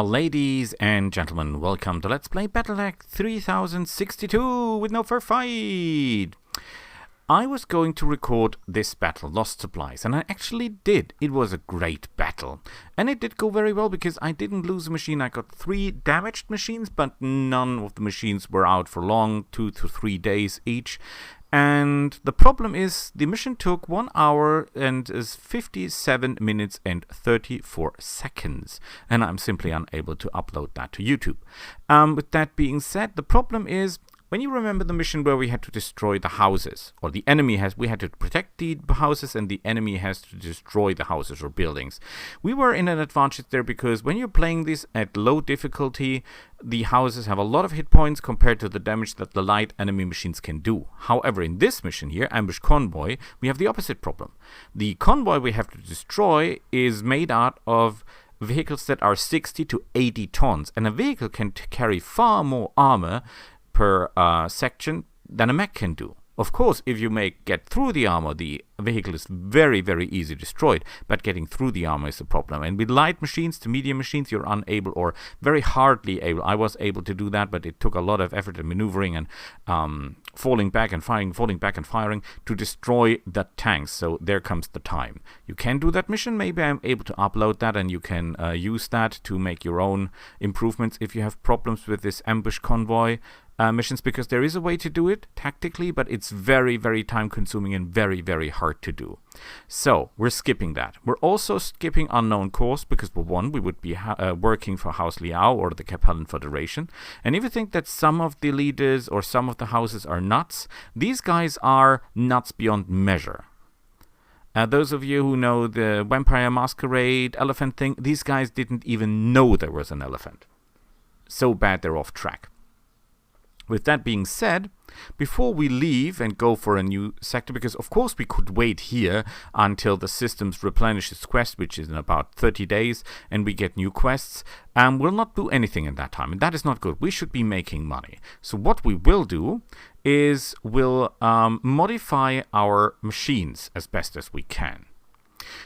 Ladies and gentlemen, welcome to Let's Play BattleTech 3062 with no fair fight. I was going to record this battle, Lost Supplies, and I actually did. It was a great battle. And it did go very well because I didn't lose a machine. I got 3 damaged machines, but none of the machines were out for long, 2 to 3 days each. And the problem is the mission took 1 hour and is 57 minutes and 34 seconds. And I'm simply unable to upload that to YouTube. With that being said, the problem is, when you remember the mission where we had to destroy the houses, or the enemy we had to protect the houses and the enemy has to destroy the houses or buildings. We were in an advantage there because when you're playing this at low difficulty, the houses have a lot of hit points compared to the damage that the light enemy machines can do. However, in this mission here, Ambush Convoy, we have the opposite problem. The convoy we have to destroy is made out of vehicles that are 60 to 80 tons, and a vehicle can carry far more armor per section than a mech can do. Of course, if you get through the armor, the vehicle is very, very easy destroyed, but getting through the armor is the problem. And with light machines to medium machines, you're unable or very hardly able. I was able to do that, but it took a lot of effort and maneuvering and falling back and firing to destroy the tanks. So there comes the time. You can do that mission. Maybe I'm able to upload that and you can use that to make your own improvements if you have problems with this ambush convoy missions, because there is a way to do it tactically, but it's very, very time consuming and very, very hard to do. So we're skipping that. We're also skipping unknown cause because, for one, we would be working for House Liao or the Capellan Federation. And if you think that some of the leaders or some of the houses are nuts, these guys are nuts beyond measure. Those of you who know the Vampire Masquerade elephant thing, these guys didn't even know there was an elephant. So bad they're off track. With that being said, before we leave and go for a new sector, because of course we could wait here until the systems replenish its quest, which is in about 30 days, and we get new quests, we'll not do anything in that time, and that is not good. We should be making money. So what we will do is we'll modify our machines as best as we can.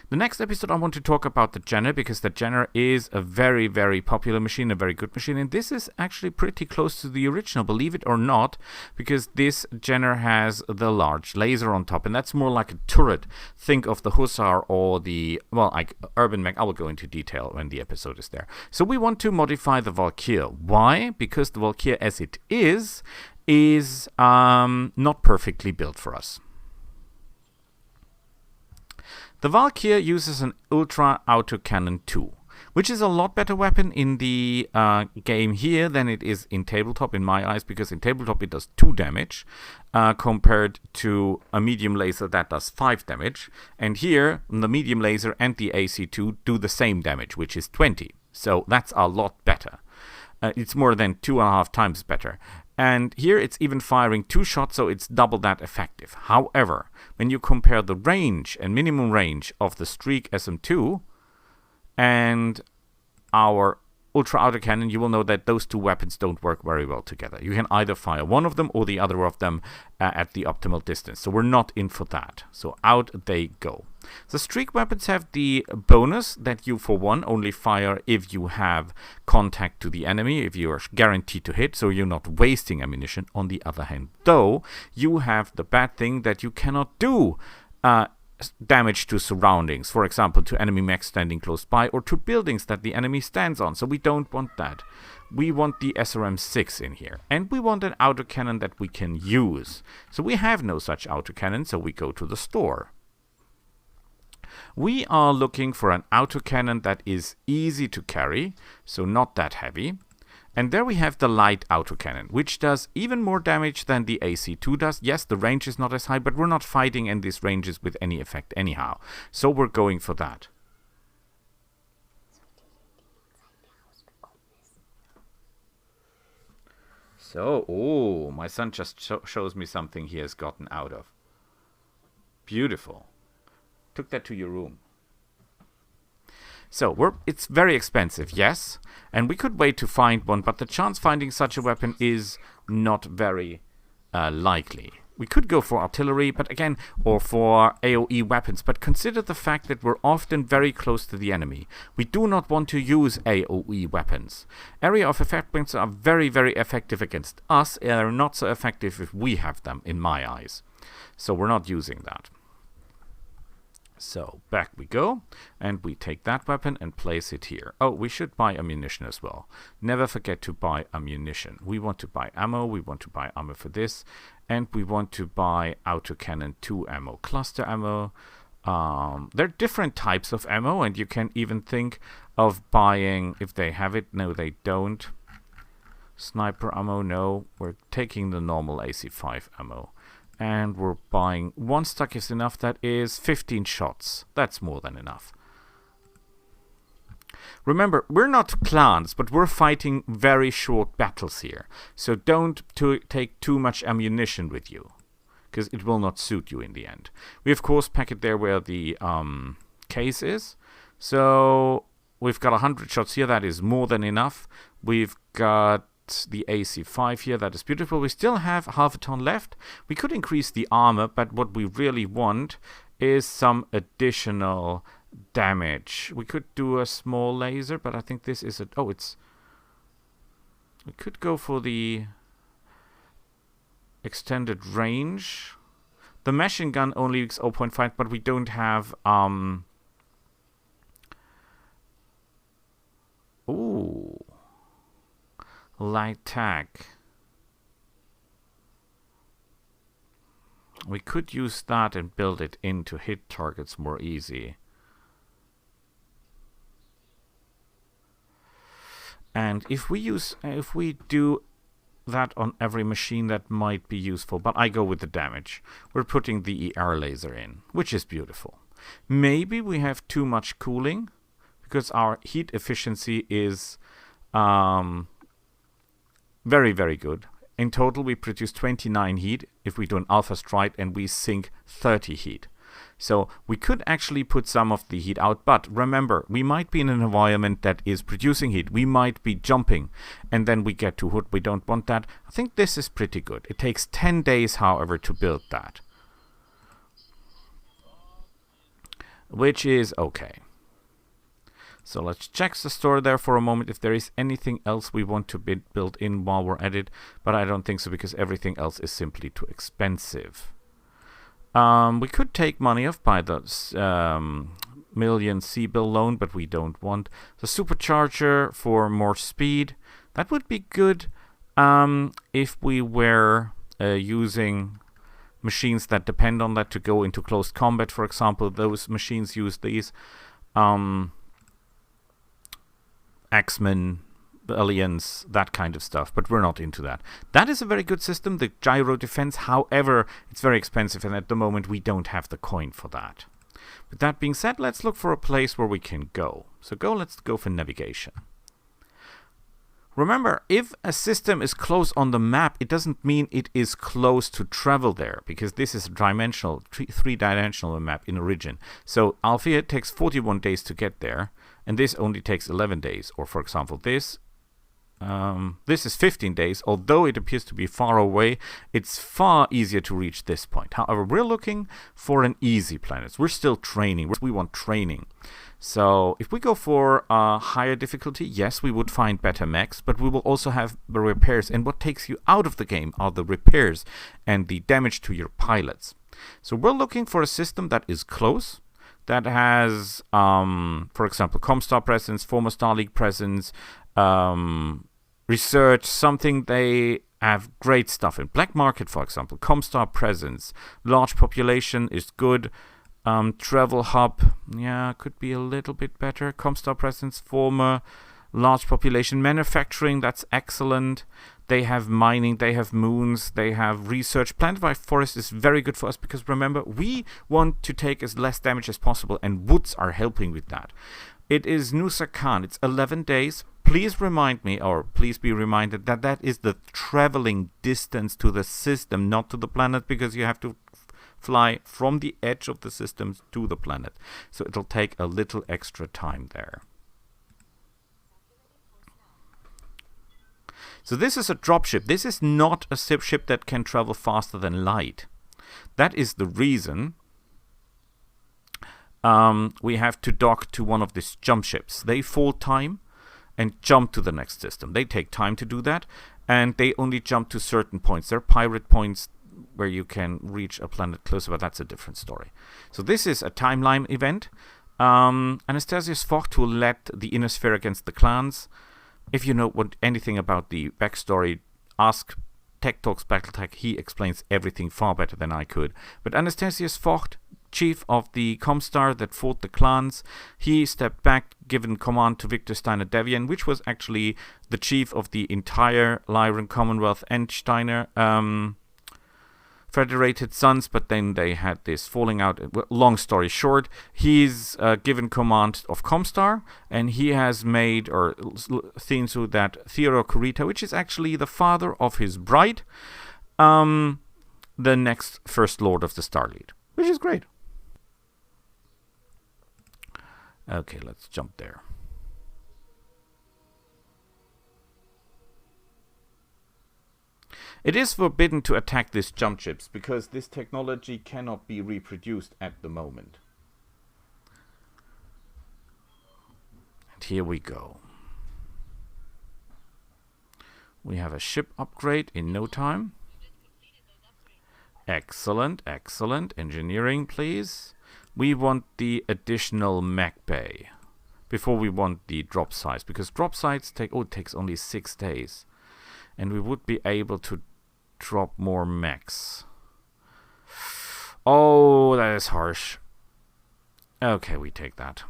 The next episode I want to talk about the Jenner, because the Jenner is a very, very popular machine, a very good machine, and this is actually pretty close to the original, believe it or not, because this Jenner has the large laser on top, and that's more like a turret. Think of the Hussar or the, well, like Urban Mech. I will go into detail when the episode is there. So we want to modify the Valkyr. Why? Because the Valkyr as it is not perfectly built for us. The Valkyr uses an Ultra Autocannon 2, which is a lot better weapon in the game here than it is in tabletop, in my eyes, because in tabletop it does 2 damage compared to a medium laser that does 5 damage. And here, the medium laser and the AC2 do the same damage, which is 20. So that's a lot better. It's more than 2.5 times better. And here it's even firing 2 shots, so it's double that effective. However, when you compare the range and minimum range of the Streak SM2 and our Ultra Autocannon, you will know that those 2 weapons don't work very well together. You can either fire one of them or the other of them at the optimal distance. So we're not in for that. So out they go. The Streak weapons have the bonus that you, for one, only fire if you have contact to the enemy, if you are guaranteed to hit, so you're not wasting ammunition. On the other hand, though, you have the bad thing that you cannot do damage to surroundings, for example, to enemy mechs standing close by or to buildings that the enemy stands on. So we don't want that. We want the SRM-6 in here. And we want an autocannon that we can use. So we have no such autocannon, so we go to the store. We are looking for an autocannon that is easy to carry, so not that heavy. And there we have the light autocannon, which does even more damage than the AC2 does. Yes, the range is not as high, but we're not fighting in these ranges with any effect anyhow. So we're going for that. So, oh, my son just shows me something he has gotten out of. Beautiful. Took that to your room. So, it's very expensive, yes, and we could wait to find one, but the chance finding such a weapon is not very likely. We could go for artillery, but again, or for AoE weapons, but consider the fact that we're often very close to the enemy. We do not want to use AoE weapons. Area of effect points are very, very effective against us. They're not so effective if we have them, in my eyes. So we're not using that. So back we go, and we take that weapon and place it here. Oh, we should buy ammunition as well. Never forget to buy ammunition. We want to buy ammo, we want to buy ammo for this, and we want to buy autocannon 2 ammo, cluster ammo. There are different types of ammo, and you can even think of buying, if they have it. No, they don't. Sniper ammo, no. We're taking the normal AC5 ammo. And we're buying 1 stock is enough. That is 15 shots. That's more than enough. Remember, we're not clans, but we're fighting very short battles here. So don't take too much ammunition with you, because it will not suit you in the end. We, of course, pack it there where the case is. So we've got 100 shots here. That is more than enough. We've got the AC5 here. That is beautiful. We still have half a ton left. We could increase the armor, but what we really want is some additional damage. We could do a small laser, but I think this is a... Oh, it's... We could go for the extended range. The machine gun only is 0.5, but we don't have... Ooh... Light tack. We could use that and build it in to hit targets more easy. And if we do that on every machine, that might be useful, but I go with the damage. We're putting the ER laser in, which is beautiful. Maybe we have too much cooling, because our heat efficiency is very, very good. In total, we produce 29 heat if we do an alpha strike, and we sink 30 heat. So we could actually put some of the heat out, but remember, we might be in an environment that is producing heat. We might be jumping, and then we get to hood. We don't want that. I think this is pretty good. It takes 10 days, however, to build that, which is okay. So let's check the store there for a moment if there is anything else we want to build in while we're at it. But I don't think so, because everything else is simply too expensive. We could take money off by the million C-bill loan, but we don't want. The supercharger for more speed. That would be good if we were using machines that depend on that to go into close combat, for example. Those machines use these. X-Men, Aliens, that kind of stuff, but we're not into that. That is a very good system, the gyro defense. However, it's very expensive, and at the moment we don't have the coin for that. With that being said, let's look for a place where we can go. So let's go for navigation. Remember, if a system is close on the map, it doesn't mean it is close to travel there, because this is a dimensional, three-dimensional map in origin. So Althea takes 41 days to get there, and this only takes 11 days. Or for example, this is 15 days. Although it appears to be far away, it's far easier to reach this point. However, we're looking for an easy planet. We're still training. We want training. So if we go for higher difficulty, yes, we would find better mechs, but we will also have the repairs. And what takes you out of the game are the repairs and the damage to your pilots. So we're looking for a system that is close, that has, for example, Comstar presence, former Star League presence, research, something they have great stuff in. Black market, for example, Comstar presence, large population is good. Travel hub, yeah, could be a little bit better. Comstar presence, former, large population. Manufacturing, that's excellent. They have mining, they have moons, they have research. Planted by forest is very good for us, because remember, we want to take as less damage as possible, and woods are helping with that. It is Nusa Khan. It's 11 days. Please remind me, or please be reminded, that that is the traveling distance to the system, not to the planet, because you have to fly from the edge of the systems to the planet. So it'll take a little extra time there. So this is a dropship. This is not a ship that can travel faster than light. That is the reason we have to dock to one of these jump ships. They fall time and jump to the next system. They take time to do that, and they only jump to certain points. They're pirate points where you can reach a planet closer, but that's a different story. So this is a timeline event. Anastasius fought to let the inner sphere against the clans. If you know anything about the backstory, ask Tech Talks BattleTech. He explains everything far better than I could. But Anastasius fought, chief of the Comstar that fought the clans. He stepped back, given command to Victor Steiner Devian, which was actually the chief of the entire Lyran Commonwealth and Steiner Federated Sons, but then they had this falling out. Long story short, he's given command of Comstar, and he has made, or seen to that Theodore Kurita, which is actually the father of his bride, the next First Lord of the Starlead, which is great. Okay, let's jump there. It is forbidden to attack these jump ships because this technology cannot be reproduced at the moment. And here we go. We have a ship upgrade in no time. Excellent, excellent. Engineering, please. We want the additional mech bay before we want the drop sites, because drop sites it takes only 6 days. And we would be able to drop more mechs. Oh, that is harsh. Okay, we take that.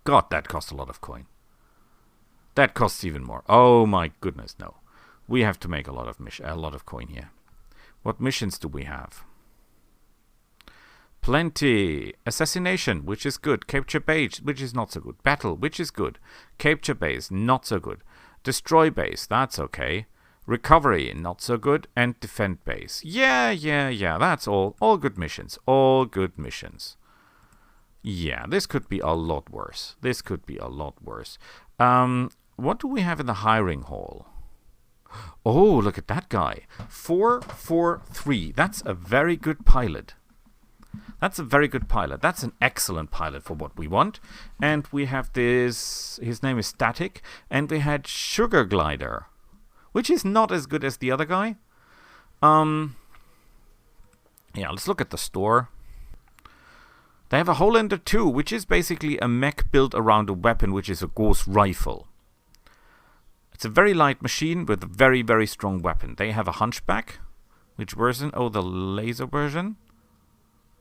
God, that costs a lot of coin. That costs even more. Oh my goodness, no. We have to make a lot of coin here. What missions do we have? Plenty. Assassination, which is good. Capture base, which is not so good. Battle, which is good. Capture base, not so good. Destroy base, that's okay. Recovery, not so good. And defend base. Yeah, that's all. All good missions. All good missions. Yeah, this could be a lot worse. What do we have in the hiring hall? Oh, look at that guy. 443. That's a very good pilot. That's an excellent pilot for what we want. And we have this, his name is Static, and we had Sugar Glider, which is not as good as the other guy. Yeah, let's look at the store. They have a Holander 2, which is basically a mech built around a weapon, which is a Gauss rifle. It's a very light machine with a very, very strong weapon. They have a Hunchback. Which version? Oh, the laser version?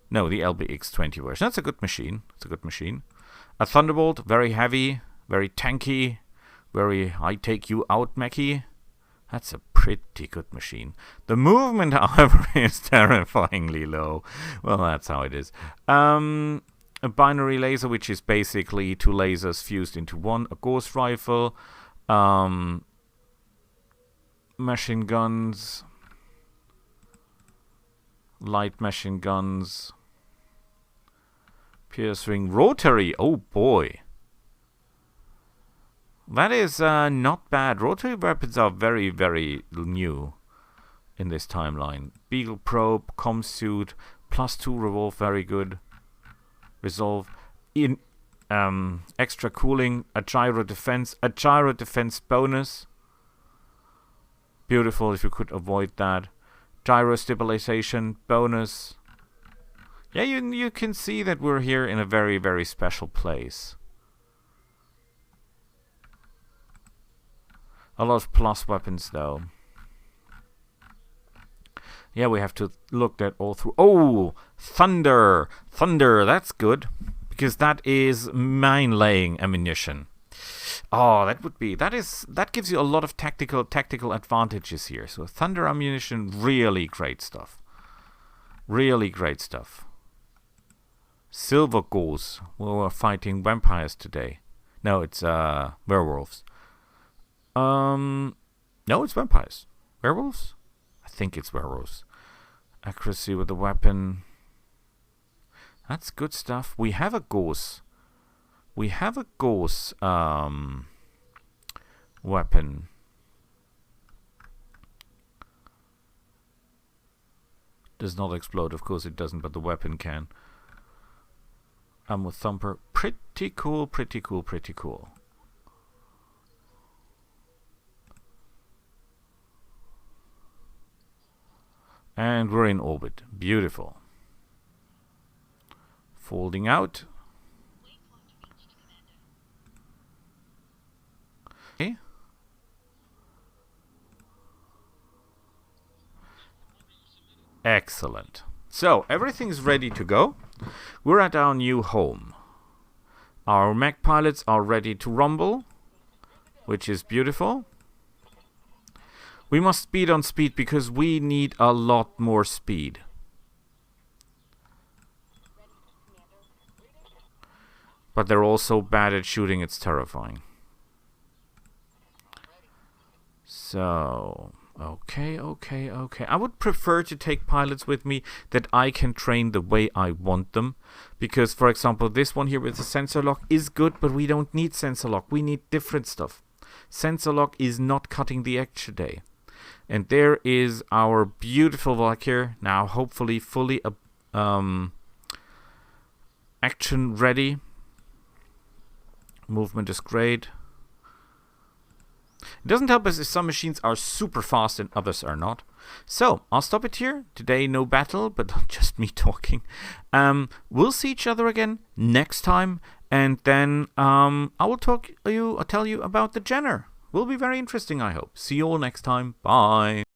No, the LBX-20 version. That's a good machine. A Thunderbolt, very heavy, very tanky, very I take you out mechy. That's a pretty good machine. The movement, however, is terrifyingly low. Well, that's how it is. A binary laser, which is basically 2 lasers fused into one. A Gauss rifle. Machine guns. Light machine guns. Piercing rotary. Oh boy. That is not bad. Rotary weapons are very, very new in this timeline. Beagle probe, com suit, +2 revolve, very good. Resolve. In extra cooling, a gyro defense bonus. Beautiful if you could avoid that. Gyro stabilization bonus. Yeah, you can see that we're here in a very, very special place. A lot of plus weapons, though. Yeah, we have to look that all through. Oh, Thunder! Thunder, that's good. Because that is mine-laying ammunition. Oh, that gives you a lot of tactical advantages here. So Thunder ammunition, really great stuff. Really great stuff. Silver Gauss. We're fighting vampires today. No, it's werewolves. No, it's vampires. Werewolves? I think it's werewolves. Accuracy with the weapon. That's good stuff. We have a Gauss. Weapon. does not explode. Of course it doesn't, but the weapon can. Ammo thumper. Pretty cool, pretty cool, pretty cool. And we're in orbit. Beautiful. Folding out. Okay. Excellent. So, everything's ready to go. We're at our new home. Our mech pilots are ready to rumble, which is beautiful. We must speed on speed because we need a lot more speed. But they're also bad at shooting, it's terrifying. So, okay. I would prefer to take pilots with me that I can train the way I want them. Because, for example, this one here with the sensor lock is good, but we don't need sensor lock. We need different stuff. Sensor lock is not cutting the egg today. And there is our beautiful Valkyr, now hopefully fully action ready. Movement is great. It doesn't help us if some machines are super fast and others are not. So, I'll stop it here. Today, no battle, but just me talking. We'll see each other again next time. And then I will tell you about the Jenner. Will be very interesting, I hope. See you all next time. Bye.